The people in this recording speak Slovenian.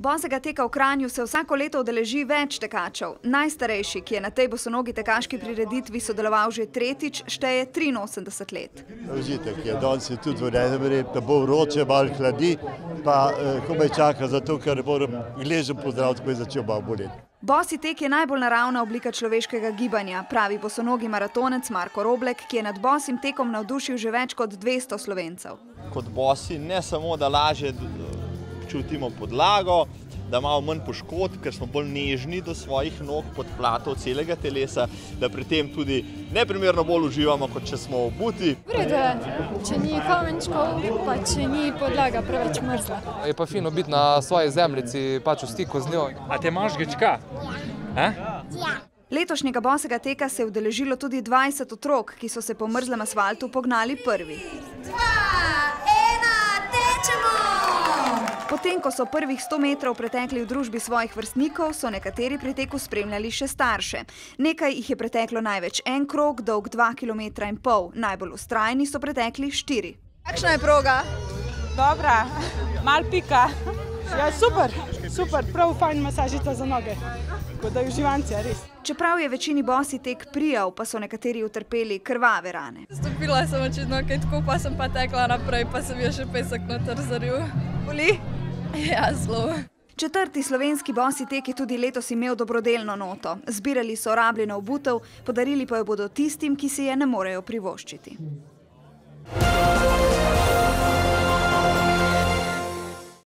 Bosega teka v Kranju se vsako leto udeleži več tekačev. Najstarejši, ki je na tej bosonogi tekaški prireditvi sodeloval že tretjič, šteje 83 let. Užitek je, danes je tudi vreme, da bo vroče, malo hladi, pa komaj čaka zato, ker moram gležen pozdraviti, ko je začel malo boleti. Bosi tek je najbolj naravna oblika človeškega gibanja, pravi bosonogi maratonec Marko Roblek, ki je nad bosim tekom navdušil že več kot 200 Slovencev. Kot bosi ne samo, da lažje čutimo podlago, da malo manj poškodb, ker smo bolj nežni do svojih nog, podplatov celega telesa, da pri tem tudi neprimerno bolj uživamo, kot če smo obuti. V redu je, če ni kamenčkov, pa če ni podlaga preveč mrzla. Je pa fino biti na svoji zemljici, pač v stiku z njo. A te imaš gečka? Ja. Letošnjega bosega teka se je udeležilo tudi 20 otrok, ki so se po mrzlem asfaltu pognali prvi. 2, 1, tečemo! Potem, ko so prvih 100 metrov pretekli v družbi svojih vrstnikov, so nekateri pri teku spremljali še starše. Nekaj jih je preteklo največ en krog, dolg 2,5 kilometra. Najbolj vztrajni so pretekli 4. Kakšna je proga? Dobra, mal pika. Ja, super, prav fajn masažica za noge. Tako da je uživancija, res. Čeprav je večini bosi tek prijal, pa so nekateri utrpeli krvave rane. Stopila sem očitno kaj tako, pa sem pa tekla naprej, pa sem je še pesek noter zaril. Boli? Ja, zelo. Četrti slovenski bosi tek je tudi letos imel dobrodelno noto. Zbirali so rabljeno obutev, podarili pa jo bodo tistim, ki si je ne morejo privoščiti.